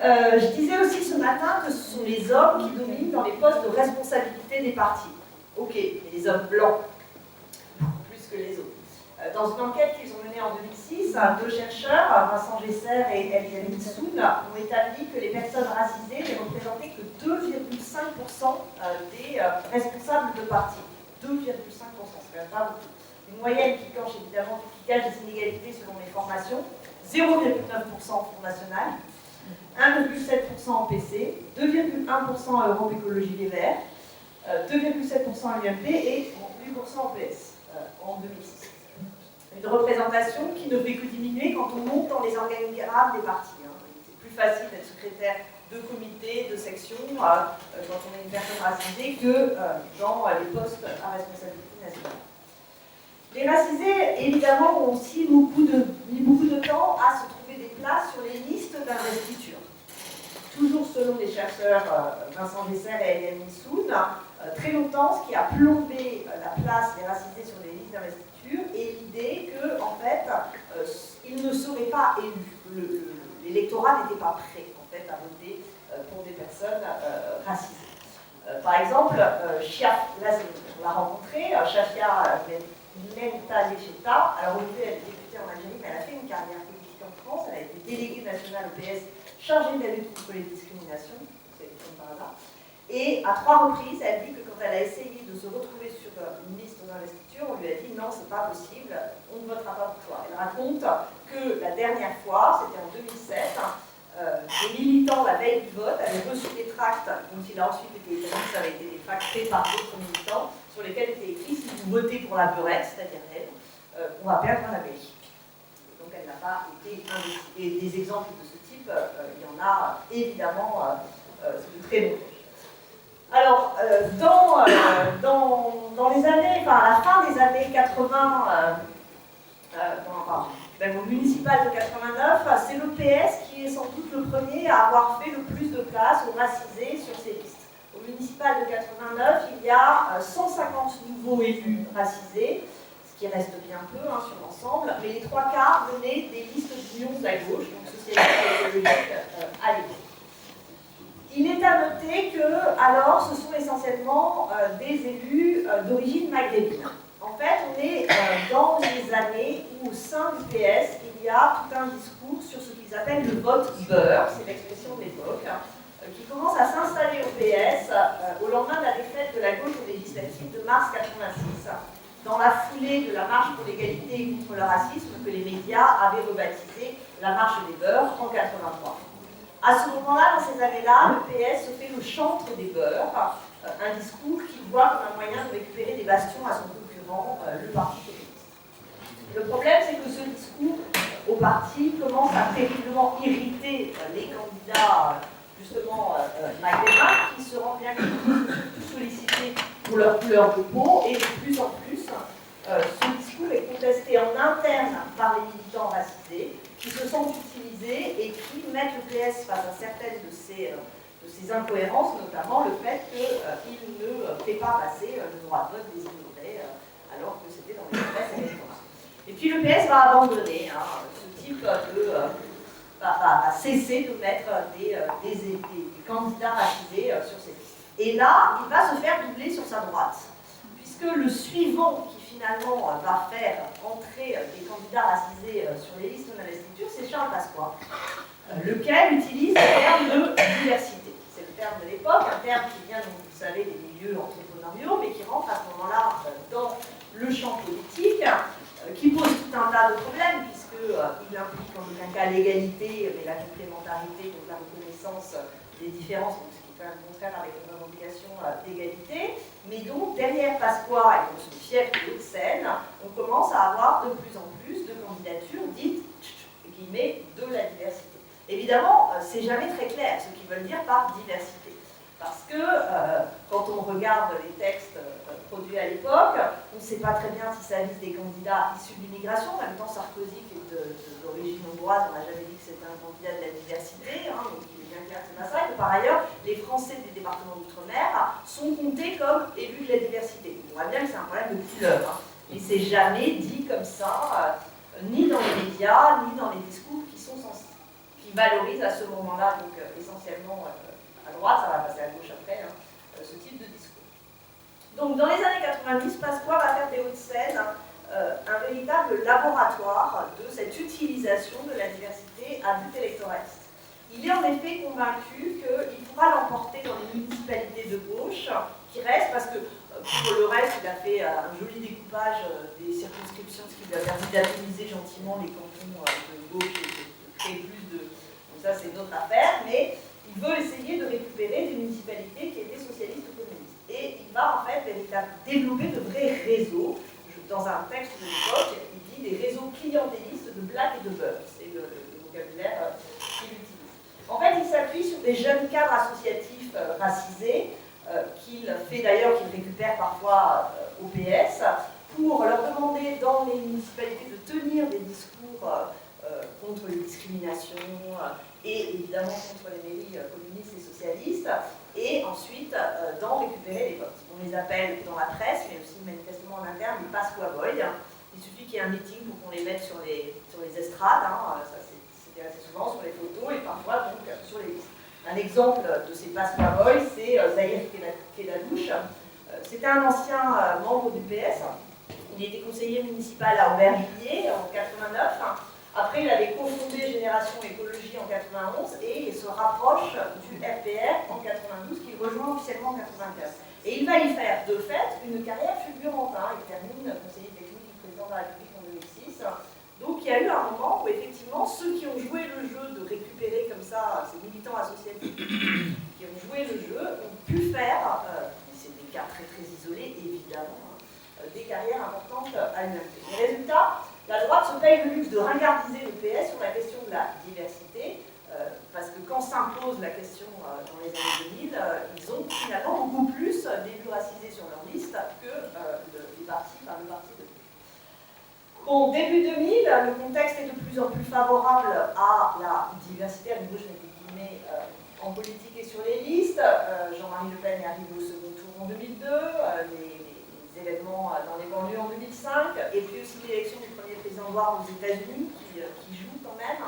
Je disais aussi ce matin que ce sont les hommes qui dominent dans les postes de responsabilité des partis. Ok, mais les hommes blancs, plus que les autres. Dans une enquête qu'ils ont menée en 2006, deux chercheurs, Vincent Gesser et Eliane Soun, ont établi que les personnes racisées ne représentaient que 2,5% des responsables de partis. 2,5%, c'est quand même pas beaucoup. Une moyenne qui cache évidemment qui cache des inégalités selon les formations, 0,9% au Front National, 1,7% en PC, 2,1% à Europe Écologie Les Verts, 2,7% à l'UMP et 8% en PS en 2006. Une représentation qui ne fait que diminuer quand on monte dans les organigrammes des partis. C'est plus facile d'être secrétaire de comité, de section, quand on est une personne racisée, que dans les postes à responsabilité nationale. Les racisés, évidemment, ont aussi mis beaucoup de temps à se trouver des places sur les listes d'investiture. Toujours selon les chercheurs Vincent Gesser et Eliane Soun, très longtemps, ce qui a plombé la place des racisés sur les listes d'investiture est l'idée que, en fait, ils ne seraient pas élus. L'électorat n'était pas prêt, en fait, à voter pour des personnes racisées. Par exemple, Chia, là, on l'a rencontré, Shafia Mentalecheta. Alors, au début, elle est députée en Algérie, mais elle a fait une carrière politique en France. Elle a été déléguée nationale au PS, chargée de la lutte contre les discriminations, c'est comme par hasard. Et à 3 reprises, elle dit que quand elle a essayé de se retrouver sur une liste d'investiture, on lui a dit non, c'est pas possible, on ne votera pas pour toi. Elle raconte que la dernière fois, c'était en 2007, des militants, la veille du vote, avaient reçu des tracts dont il a ensuite été établi, ça avait été des tracts faits par d'autres militants, sur lesquels était écrit si vous votez pour la beurette, c'est-à-dire elle, on va perdre la Belgique. Donc elle n'a pas été investie. Et des exemples de ce type, il y en a évidemment de très nombreux. Alors, dans les années, enfin à la fin des années 80, même au municipal de 89, c'est le PS qui est sans doute le premier à avoir fait le plus de place aux racisés sur ces listes. Au municipal de 89, il y a 150 nouveaux élus racisés, ce qui reste bien peu sur l'ensemble, mais les 3/4 venaient des listes d'union de la gauche, donc socialiste et écologique à l'époque. Il est à noter que, alors, ce sont essentiellement des élus d'origine maghrébine. En fait, on est dans les années où, au sein du PS, il y a tout un discours sur ce qu'ils appellent le vote beurre, c'est l'expression de l'époque, qui commence à s'installer au PS au lendemain de la défaite de la gauche aux législatives de mars 86, dans la foulée de la marche pour l'égalité et contre le racisme que les médias avaient rebaptisé la marche des beurs en 83. À ce moment-là, dans ces années-là, le PS se fait le chantre des beurs, un discours qu'il voit comme un moyen de récupérer des bastions à son concurrent, le Parti communiste. Le problème, c'est que ce discours au parti commence à terriblement irriter les candidats, justement, maghrébins, qui se rendent bien compte de solliciter pour leur couleur de peau, et de plus en plus, ce discours est contesté en interne par les militants racisés, qui se sentent utilisés et qui mettent le PS face à certaines de ces incohérences, notamment le fait qu'il ne fait pas passer le droit de vote des immigrés, alors que c'était dans les presse à l'époque. Et puis le PS va abandonner ce type va cesser de mettre des candidats racisés sur ces listes. Et là, il va se faire doubler sur sa droite, puisque le suivant qui finalement va faire entrer des candidats racisés sur les listes d'investiture, c'est Charles Pasqua, lequel utilise le terme de diversité. C'est le terme de l'époque, un terme qui vient, donc, vous savez, des milieux entrepreneuriaux, mais qui rentre à ce moment-là dans le champ politique, qui pose tout un tas de problèmes, puisqu'il implique en aucun cas l'égalité, mais la complémentarité, donc la reconnaissance des différences, donc ce qui fait un contraire avec une revendication d'égalité. Mais donc, derrière Pasqua et donc son fief de Hauts-de-Seine, on commence à avoir de plus en plus de candidatures dites, guillemets, de la diversité. Évidemment, c'est jamais très clair ce qu'ils veulent dire par diversité. Parce que quand on regarde les textes produits à l'époque, on ne sait pas très bien si ça vise des candidats issus de l'immigration. En même temps, Sarkozy, qui est d'origine hongroise, on n'a jamais dit que c'était un candidat de la diversité, donc il est bien clair que c'est pas ça. Et que par ailleurs, les Français des départements d'outre-mer sont comptés comme élus de la diversité. On voit bien que c'est un problème de couleur. Et c'est jamais dit comme ça, ni dans les médias, ni dans les discours qui valorise à ce moment-là, donc essentiellement à droite, ça va passer à gauche après, hein, ce type de discours. Donc dans les années 90, Pasqua va faire des Hauts-de-Seine un véritable laboratoire de cette utilisation de la diversité à but électoraliste. Il est en effet convaincu qu'il pourra l'emporter dans les municipalités de gauche, qui restent, parce que pour le reste, il a fait un joli découpage des circonscriptions, ce qui lui a permis d'atomiser gentiment les cantons de gauche et de créer plus de... Donc ça, c'est notre affaire, mais il veut essayer de récupérer des municipalités qui étaient socialistes ou communistes. Et il va en fait développer de vrais réseaux. Dans un texte de l'époque, il dit des réseaux clientélistes de black et de beurre. C'est le vocabulaire qu'il utilise. En fait, il s'appuie sur des jeunes cadres associatifs racisés, qu'il fait d'ailleurs, qu'il récupère parfois au PS, pour leur demander dans les municipalités de tenir des discours contre les discriminations et évidemment contre les mairies communistes et socialistes, et ensuite d'en récupérer les votes. On les appelle dans la presse, mais aussi manifestement en interne, les Pasqua Boys. Il suffit qu'il y ait un meeting pour qu'on les mette sur les estrades, hein. Ça c'était assez souvent sur les photos et parfois donc sur les listes. Un exemple de ces Pasqua Boys, c'est Zahir Kedadouche. C'était un ancien membre du PS. Il était conseiller municipal à Aubervilliers en 89. Après, il avait cofondé Génération Écologie en 91 et il se rapproche du RPR en 92, qu'il rejoint officiellement en 95. Et il va y faire, de fait, une carrière fulgurante. Hein. Il termine conseiller technique du président de la République en 2006. Donc il y a eu un moment où, effectivement, ceux qui ont joué le jeu de récupérer comme ça ces militants associatifs qui ont joué le jeu ont pu faire, c'est des cas très très isolés, évidemment, des carrières importantes à l'humanité. Les résultats, la droite se paye le luxe de ringardiser le PS sur la question de la diversité, parce que quand s'impose la question dans les années 2000, ils ont finalement beaucoup plus d'élus racisés sur leur liste que le parti de gauche. Bon, début 2000, le contexte est de plus en plus favorable à la diversité, à nouveau je mets des guillemets, en politique et sur les listes. Jean-Marie Le Pen est arrivé au second tour en 2002, les événements dans les banlieues en 2005, et puis aussi l'élection du premier président noir aux États-Unis qui joue quand même.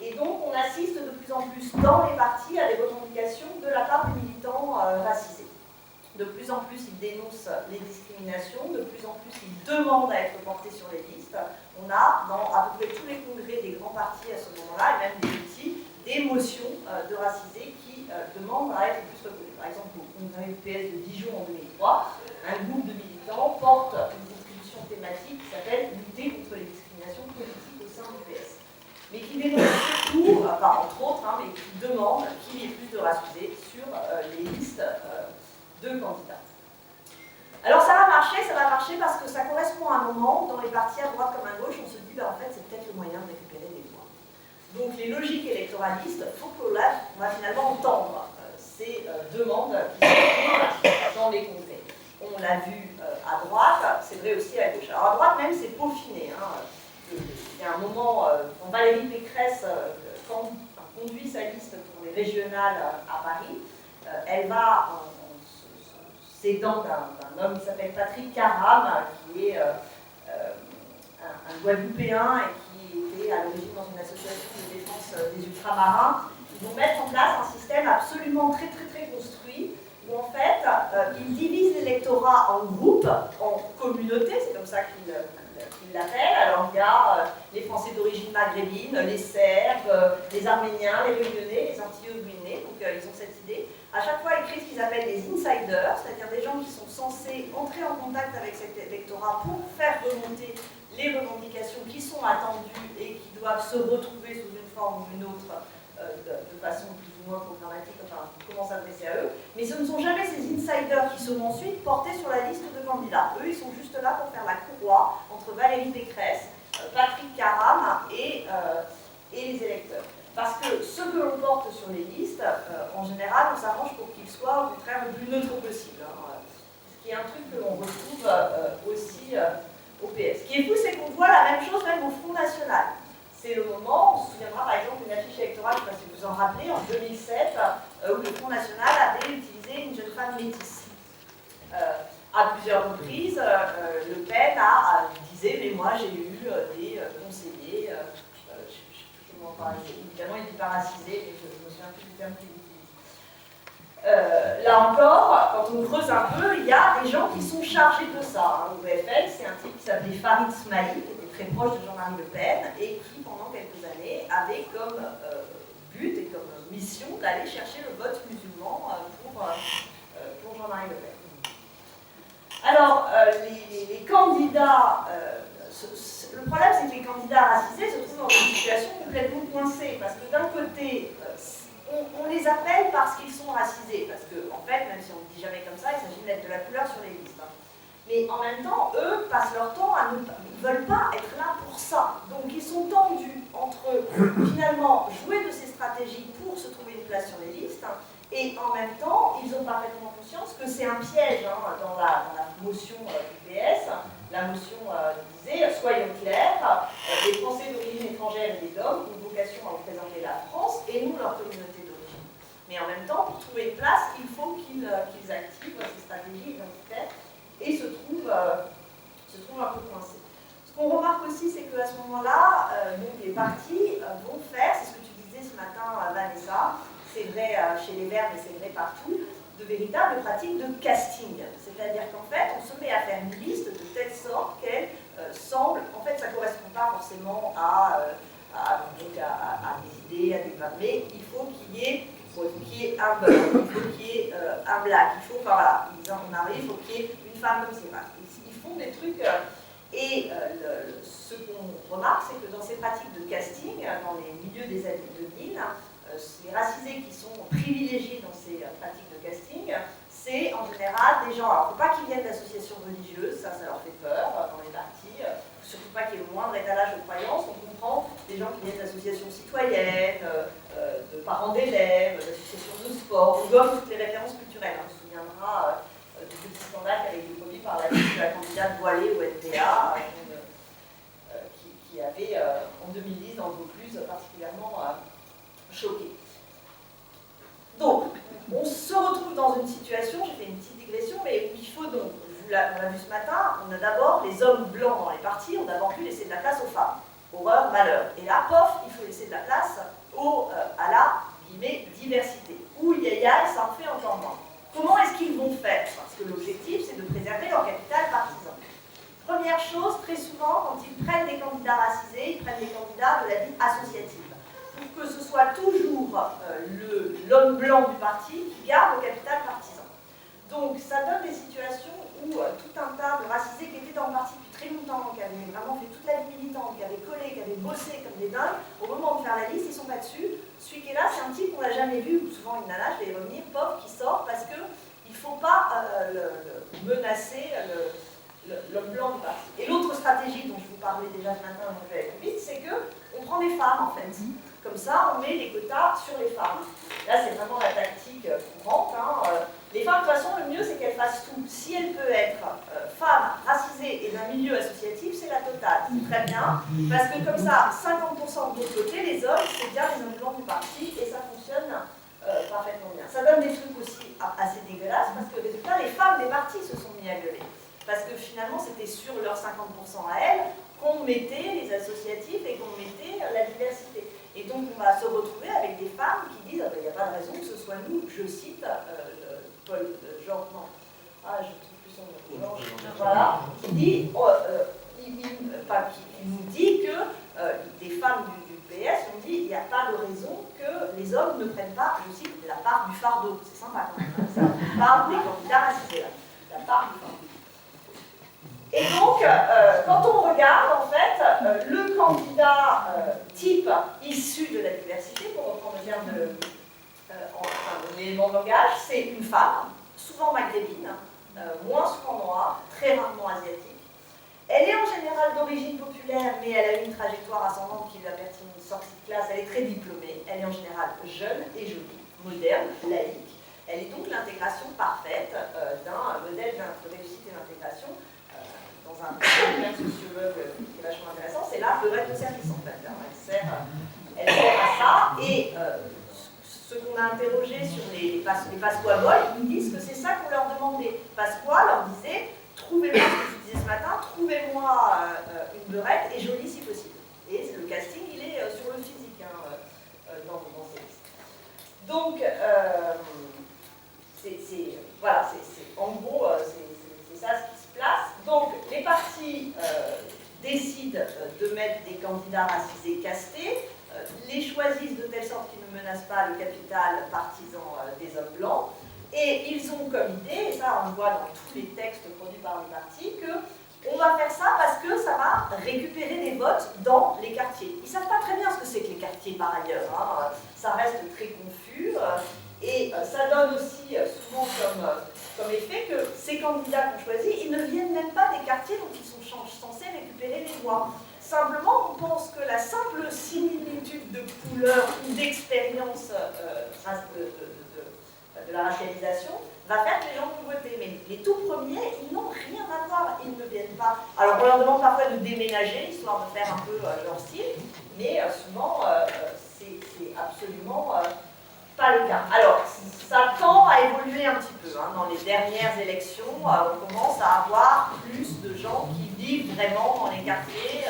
Et donc on assiste de plus en plus dans les partis à des revendications de la part des militants racisés. De plus en plus ils dénoncent les discriminations, de plus en plus ils demandent à être portés sur les listes. On a dans à peu près tous les congrès des grands partis à ce moment-là, et même des petits, des motions de racisés qui demandent à être plus reconnus. Par exemple, au congrès du PS de Dijon en 2003, un groupe de militants porte une distribution thématique qui s'appelle « Lutter contre les discriminations politiques au sein du PS ». Mais qui dénonce surtout, enfin entre autres, hein, mais qui demande qu'il y ait plus de racisés sur les listes de candidats. Alors ça va marcher parce que ça correspond à un moment, dans les partis à droite comme à gauche, on se dit, ben, en fait c'est peut-être le moyen de récupérer des voix. Donc les logiques électoralistes, il faut qu'on va finalement entendre ces demandes qui sont dans les congrès. On l'a vu à droite, c'est vrai aussi à gauche. Alors à droite même c'est peaufiné. Hein. Il y a un moment, quand Valérie Pécresse conduit sa liste pour les régionales à Paris, elle va en s'aidant d'un homme qui s'appelle Patrick Caram, qui est un Guadeloupéen et qui était à l'origine dans une association de défense des ultramarins. Ils vont mettre en place un système absolument très construit, où en fait, ils divisent l'électorat en groupes, en communautés, c'est comme ça qu'ils l'appellent. Alors il y a les Français d'origine maghrébine, les Serbes, les Arméniens, les Réunionnais, les Antillais-Guinéens, donc ils ont cette idée. À chaque fois, ils créent ce qu'ils appellent des insiders, c'est-à-dire des gens qui sont censés entrer en contact avec cet électorat pour faire remonter les revendications qui sont attendues et qui doivent se retrouver sous une forme ou une autre de façon plus ou moins programmatique, enfin, comment s'adresser à eux. Mais ce ne sont jamais ces insiders qui seront ensuite portés sur la liste de candidats. Eux, ils sont juste là pour faire la courroie entre Valérie Pécresse, Patrick Caram et les électeurs. Parce que ce que l'on porte sur les listes, en général, on s'arrange pour qu'ils soient au contraire le plus neutre possible. Hein. Ce qui est un truc que l'on retrouve aussi au PS. Ce qui est fou, c'est qu'on voit la même chose même au Front National. C'est le moment, on se souviendra par exemple d'une affiche électorale, je ne sais pas si vous en rappelez, en 2007, où le Front National avait utilisé une jeune femme métisse. À plusieurs reprises, Le Pen disait, mais moi j'ai eu des conseillers, je ne sais plus comment en parler. Évidemment, il dit pas racisé, mais je me souviens plus du terme qu'il utilise. Là encore, quand on creuse un peu, il y a des gens qui sont chargés de ça. Au VFL, c'est un type qui s'appelait Farid Smaïl, qui était très proche de Jean-Marie Le Pen, et qui, pendant quelques années, avait comme but et comme mission d'aller chercher le vote musulman pour Jean-Marie Le Pen. Alors, les candidats, le problème c'est que les candidats racisés se trouvent dans une situation complètement coincée, parce que d'un côté, on les appelle parce qu'ils sont racisés, parce que, en fait, même si on ne dit jamais comme ça, il s'agit de mettre de la couleur sur les listes. Mais en même temps, eux passent leur temps à ne veulent pas être là pour ça. Donc ils sont tendus entre, finalement, jouer de ces stratégies pour se trouver une place sur les listes, et en même temps, ils ont parfaitement conscience que c'est un piège dans la motion du PS. La motion disait « Soyons clairs, les Français d'origine étrangère et les DOM ont vocation à représenter la France et non leur communauté d'origine. » Mais en même temps, pour trouver une place, il faut qu'ils activent ces stratégies identitaires et se trouvent un peu coincés. Ce qu'on remarque aussi, c'est qu'à ce moment-là, les partis vont faire, c'est ce que tu disais ce matin, Vanessa, c'est vrai chez les Verts, mais c'est vrai partout, de véritables pratiques de casting. C'est-à-dire qu'en fait, on se met à faire une liste de telle sorte qu'elle semble, en fait, ça ne correspond pas forcément à des idées, à des pas, mais il faut qu'il y ait un beurre, il faut qu'il y ait un black, il faut, enfin voilà, on arrive, il faut qu'il y ait une femme comme c'est pas. Ils font des trucs, ce qu'on remarque, c'est que dans ces pratiques de casting, dans les milieux des années 2000, les racisés qui sont privilégiés dans ces pratiques de casting, c'est en général des gens, alors il ne faut pas qu'ils viennent d'associations religieuses, ça leur fait peur dans les partis, surtout pas qu'il y ait le moindre étalage de croyances, on comprend des gens qui viennent d'associations citoyennes, de parents d'élèves, d'associations de sport, on doit toutes les références culturelles, on se souviendra du petit scandale qu'avait été produit par la liste de la candidate voilée au NPA, qui avait en 2010 dans le Vaucluse particulièrement choqué. Donc, on se retrouve dans une situation, j'ai fait une petite digression, mais où il faut donc, on l'a vu ce matin, on a d'abord les hommes blancs dans les partis, on a d'abord pu laisser de la place aux femmes. Horreur, malheur. Et là, pof, il faut laisser de la place à la diversité. Ouh, ça en fait encore moins. Comment est-ce qu'ils vont faire? Parce que l'objectif, c'est de préserver leur capital partisan. Première chose, très souvent, quand ils prennent des candidats racisés, ils prennent des candidats de la vie associative. Pour que ce soit toujours l'homme blanc du parti qui garde le capital partisan. Donc ça donne des situations où tout un tas de racisés qui étaient dans le parti depuis très longtemps, qui avaient vraiment fait toute la vie militante, qui avaient collé, qui avaient bossé comme des dingues, au moment de faire la liste, ils ne sont pas dessus. Celui qui est là, c'est un type qu'on n'a jamais vu, ou souvent une nana, je vais y revenir, pauvre, qui sort, parce qu'il ne faut pas menacer l'homme blanc du parti. Et l'autre stratégie dont je vous parlais déjà ce matin, donc je vais aller plus vite, c'est qu'on prend des femmes en fait. Comme ça, on met les quotas sur les femmes. Là, c'est vraiment la tactique courante. Les femmes, de toute façon, le mieux, c'est qu'elles fassent tout. Si elle peut être femme, racisée et d'un milieu associatif, c'est la totale. C'est très bien. Parce que comme ça, 50% de l'autre côté, les hommes, c'est bien les hommes blancs du parti, et ça fonctionne parfaitement bien. Ça donne des trucs aussi assez dégueulasses, parce que résultat, les femmes des partis se sont mis à gueuler. Parce que finalement, c'était sur leurs 50% à elles qu'on mettait les associatifs et qu'on mettait la diversité. Et donc, on va se retrouver avec des femmes qui disent il n'y a pas de raison que ce soit nous, je cite Paul Georges, non, je ne trouve plus son nom, Georges, voilà, qui dit, qui nous dit que des femmes du PS ont dit il n'y a pas de raison que les hommes ne prennent pas, je cite, la part du fardeau. C'est sympa quand même, ça parle des candidats racisés là, la part du fardeau. Et donc, quand on regarde, en fait, le candidat type issu de la diversité, pour reprendre le terme de l'élément de langage, c'est une femme, souvent maghrébine, moins souvent noire, très rarement asiatique. Elle est en général d'origine populaire, mais elle a eu une trajectoire ascendante qui lui a permis une sortie de classe. Elle est très diplômée, elle est en général jeune et jolie, moderne, laïque. Elle est donc l'intégration parfaite d'un modèle de réussite et d'intégration. Dans un sociologue qui est vachement intéressant, c'est là le reste de service en fait. Elle sert à ça, et ceux qu'on a interrogés sur les Pasqua Boys, ils disent que c'est ça qu'on leur demandait. Pasqua leur disait, trouvez-moi, ce que je disais ce matin, trouvez-moi une beurette et jolie si possible. Et le casting, il est sur le physique. dans ces listes. Donc, voilà, en gros, c'est ça ce qui se place. Donc, les partis décident de mettre des candidats racisés castés, les choisissent de telle sorte qu'ils ne menacent pas le capital partisan des hommes blancs, et ils ont comme idée, et ça on le voit dans tous les textes produits par les partis, qu'on va faire ça parce que ça va récupérer des votes dans les quartiers. Ils ne savent pas très bien ce que c'est que les quartiers par ailleurs, hein. Ça reste très confus, et ça donne aussi souvent comme effet que ces candidats qu'on choisit, ils ne viennent même pas des quartiers dont ils sont censés récupérer les voix. Simplement, on pense que la simple similitude de couleur ou d'expérience de la racialisation va faire que les gens vont voter. Mais les tout premiers, ils n'ont rien à voir, ils ne viennent pas. Alors on leur demande parfois de déménager, histoire de faire un peu leur style, mais souvent c'est absolument pas le cas. Alors ça tend à évoluer un petit peu. Hein. Dans les dernières élections, on commence à avoir plus de gens qui vivent vraiment dans les quartiers,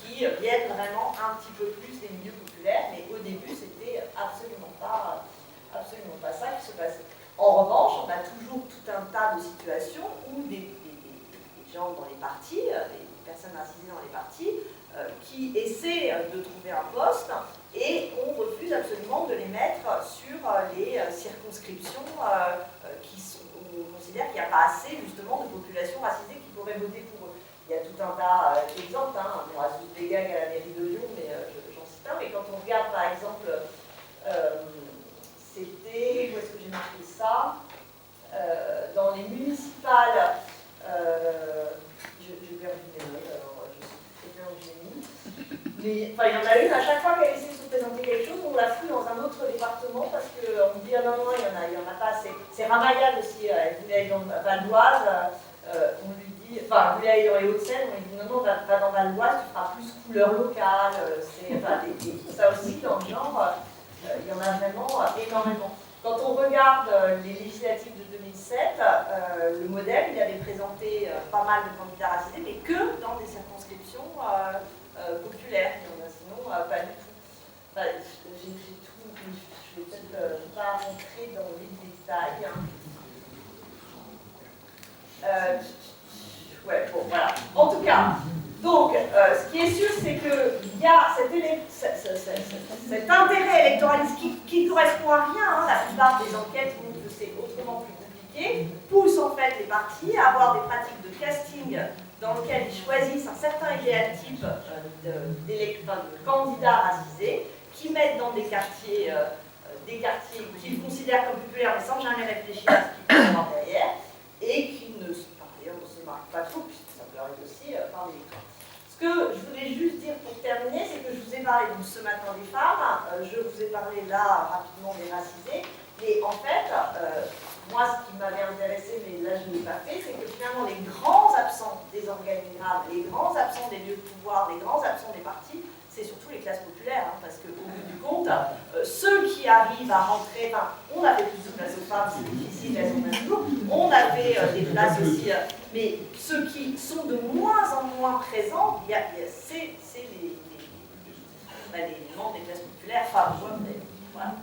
qui viennent vraiment un petit peu plus des milieux populaires, mais au début c'était absolument pas ça qui se passait. En revanche, on a toujours tout un tas de situations où des gens dans les partis, des personnes racisées dans les partis, qui essaient de trouver un poste et on refuse absolument de les mettre sur les circonscriptions où on considère qu'il n'y a pas assez justement de population racisée qui pourrait voter pour eux. Il y a tout un tas d'exemples, hein, on aura des gags à la mairie de Lyon, mais j'en cite un, mais quand on regarde par exemple c'était, où est-ce que j'ai marqué ça, dans les municipales, j'ai perdu mes notes, alors je sais plus très bien où j'ai mis, mais enfin, il y en a une, à chaque fois qu'elle essaie de se présenter quelque chose, on la fout dans un autre département parce qu'on me dit ah non, non, il y en a pas assez. C'est Ramayad aussi, elle voulait aller dans Val d'Oise, on lui dit, enfin, elle voulait aller dans les Hauts-de-Seine, on lui dit non, non, va dans Val d'Oise, tu feras plus couleur locale, ça aussi dans le genre. Il y en a vraiment énormément. Quand on regarde les législatives de 2007, le modèle, il avait présenté pas mal de candidats racisés, mais que dans des circonscriptions populaires. Sinon, pas du tout. Enfin, j'ai tout, je ne vais peut-être pas rentrer dans les détails. Ouais, bon, voilà. En tout cas, donc, ce qui est sûr, c'est qu'il y a cet intérêt électoraliste qui ne correspond à rien. Hein. La plupart des enquêtes montrent que c'est autrement plus compliqué, pousse en fait les partis à avoir des pratiques de casting dans lesquelles ils choisissent un certain idéal type de candidats racisés, qui mettent dans des quartiers qu'ils considèrent comme populaires, mais sans jamais réfléchir à ce qu'ils peuvent avoir derrière, et qui ne se marquent pas trop, puisque ça peut arriver aussi par l'électorat. Ce que je voulais juste dire pour terminer, c'est que je vous ai parlé donc, ce matin des femmes, je vous ai parlé là rapidement des racisés, et en fait, moi ce qui m'avait intéressé, mais là je ne l'ai pas fait, c'est que finalement les grands absents des organigrammes, les grands absents des lieux de pouvoir, les grands absents des partis, c'est surtout les classes populaires, hein, parce qu'au bout du compte, ceux qui arrivent à rentrer, enfin, on avait plus de places aux femmes, c'est difficile, elles ont même jour, on avait des places aussi, mais ceux qui sont de moins en moins présents, c'est les membres des classes populaires, enfin, voilà.